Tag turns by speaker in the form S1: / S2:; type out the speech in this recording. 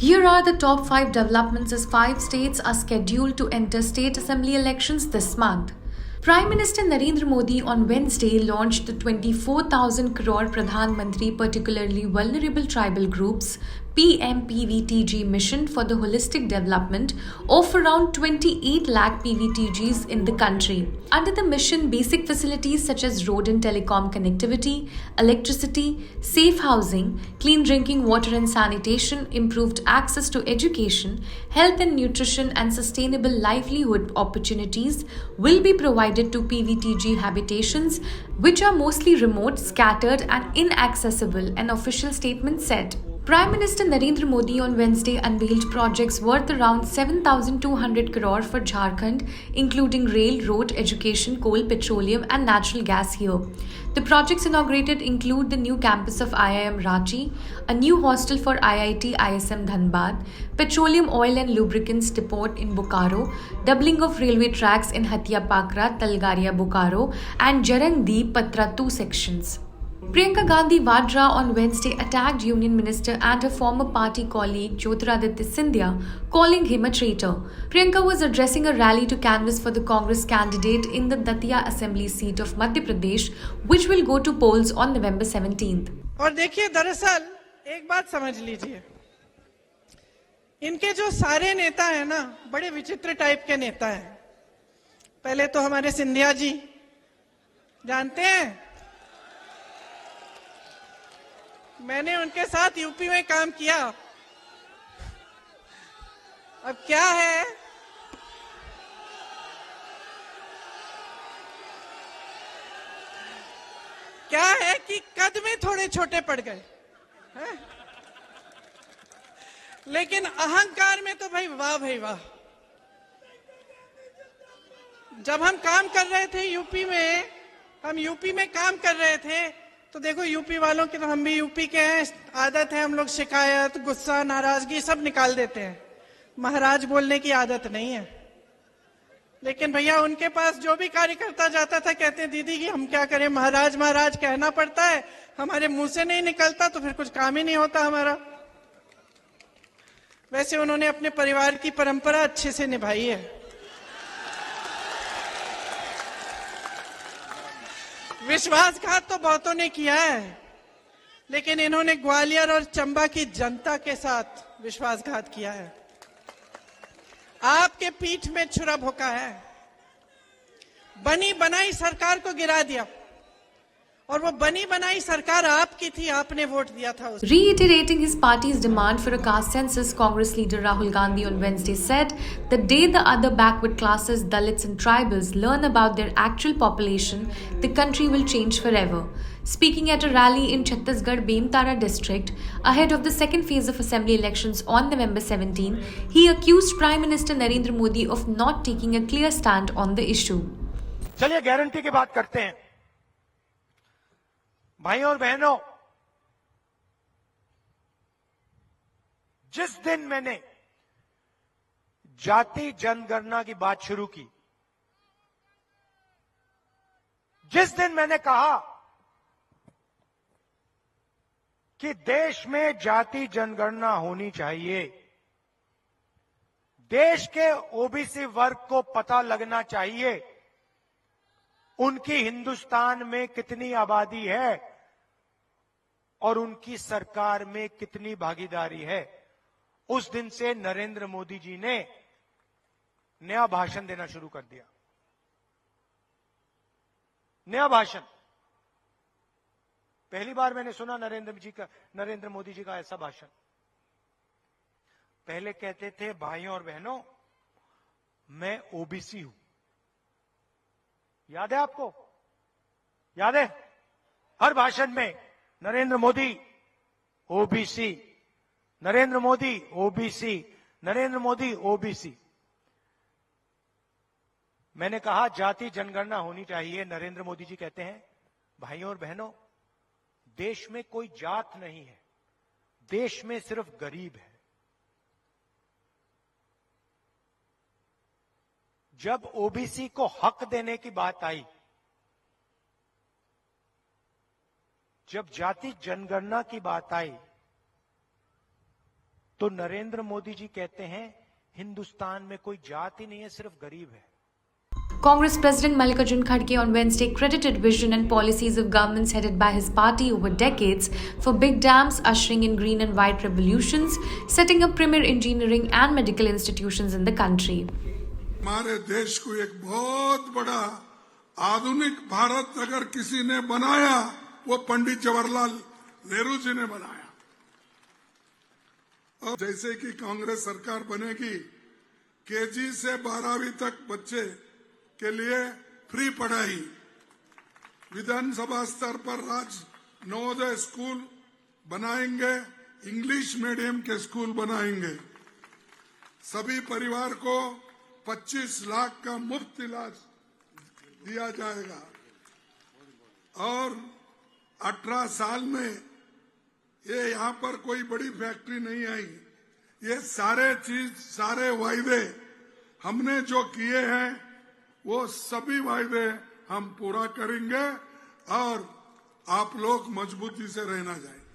S1: Here are the top 5 developments as 5 states are scheduled to enter state assembly elections this month. Prime Minister Narendra Modi on Wednesday launched the 24,000 crore Pradhan Mantri Particularly Vulnerable Tribal Groups PMPVTG mission for the holistic development of around 28 lakh PVTGs in the country. Under the mission, basic facilities such as road and telecom connectivity, electricity, safe housing, clean drinking water and sanitation, improved access to education, health and nutrition, and sustainable livelihood opportunities will be provided to PVTG habitations, which are mostly remote, scattered, and inaccessible, an official statement said. Prime Minister Narendra Modi on Wednesday unveiled projects worth around 7,200 crore for Jharkhand, including rail, road, education, coal, petroleum, and natural gas here. The projects inaugurated include the new campus of IIM Ranchi, a new hostel for IIT ISM Dhanbad, petroleum oil and lubricants depot in Bokaro, doubling of railway tracks in Hatia Pakra, Talgaria Bokaro, and Jarangdeep Patratu sections. Priyanka Gandhi Vadra on Wednesday attacked Union Minister and her former party colleague Jyotiraditya Scindia, calling him a traitor. Priyanka was addressing a rally to canvass for the Congress candidate in the Datia Assembly seat of Madhya Pradesh, which will go to polls on November 17th.
S2: और देखिए, दरअसल एक बात समझ लीजिए, इनके जो सारे नेता हैं ना, बड़े विचित्र टाइप के नेता हैं। पहले तो हमारे सिंधिया जी, जानते हैं, मैंने उनके साथ यूपी में काम किया। अब क्या है कि कद में थोड़े छोटे पड़ गए हैं? लेकिन अहंकार में तो भाई वाह। जब हम काम कर रहे थे यूपी में काम कर रहे थे, तो देखो यूपी वालों की, तो हम भी यूपी के हैं, आदत है हम लोग शिकायत, गुस्सा, नाराजगी सब निकाल देते हैं। महाराज बोलने की आदत नहीं है। लेकिन भैया उनके पास जो भी कार्यकर्ता जाता था, कहते हैं दीदी कि हम क्या करें, महाराज कहना पड़ता है, हमारे मुंह से नहीं निकलता तो फिर कुछ काम ही नहीं होता हमारा। वैसे उन्होंने अपने परिवार की परंपरा अच्छे से निभाई है। विश्वासघात तो बहुतों ने किया है, लेकिन इन्होंने ग्वालियर और चंबा की जनता के साथ विश्वासघात किया है। आपके पीठ में छुरा भोंका है, बनी बनाई सरकार को गिरा दिया, और वो बनी बनाई सरकार आपकी थी, आपने वोट दिया था उसको।
S1: Reiterating his party's demand for a caste census, Congress leader Rahul Gandhi on Wednesday said, the day the other backward classes, Dalits and tribals learn about their actual population, the country will change forever. Speaking at a rally in Chhattisgarh Bemtara district, ahead of the second phase of assembly elections on November 17, he accused Prime Minister Narendra Modi of not taking a clear stand on the issue.
S3: चलिए guarantee की बात करते हैं। भाई और बहनों, जिस दिन मैंने जाति जनगणना की बात शुरू की, जिस दिन मैंने कहा कि देश में जाति जनगणना होनी चाहिए, देश के ओबीसी वर्ग को पता लगना चाहिए उनकी हिंदुस्तान में कितनी आबादी है और उनकी सरकार में कितनी भागीदारी है, उस दिन से नरेंद्र मोदी जी ने नया भाषण देना शुरू कर दिया। नया भाषण पहली बार मैंने सुना नरेंद्र मोदी जी का ऐसा भाषण। पहले कहते थे, भाइयों और बहनों, मैं ओबीसी हूं। याद है आपको? याद है? हर भाषण में Narendra Modi OBC, Narendra Modi OBC, Narendra Modi OBC. मैंने कहा जाति जनगणना होनी चाहिए। नरेंद्र मोदी जी कहते हैं, भाइयों और बहनों, देश में कोई जात नहीं है, देश में सिर्फ गरीब है। जब ओबीसी को हक देने की बात आई, जब जाति जनगणना की बात आई, तो नरेंद्र मोदी जी कहते हैं हिंदुस्तान में कोई जात ही नहीं है, सिर्फ गरीब है।
S1: Congress President Mallikarjun Kharge on Wednesday credited vision and policies of governments headed by his party over decades for big dams, ushering in green and white revolutions, setting up premier engineering and medical institutions in the country.
S4: हमारे देश को एक बहुत बड़ा आधुनिक भारत अगर किसी ने बनाया वो पंडित जवाहरलाल नेहरू जी ने बनाया। और जैसे कि कांग्रेस सरकार बनेगी, केजी से 12वीं तक बच्चे के लिए फ्री पढ़ाई, विधानसभा स्तर पर राज्य नवोदय स्कूल बनाएंगे, इंग्लिश मीडियम के स्कूल बनाएंगे, सभी परिवार को 25 लाख का मुफ्त इलाज दिया जाएगा और 18 साल में ये यहाँ पर कोई बड़ी फैक्ट्री नहीं आई। ये सारे वायदे हमने जो किए हैं वो सभी वायदे हम पूरा करेंगे और आप लोग मजबूती से रहना चाहिए।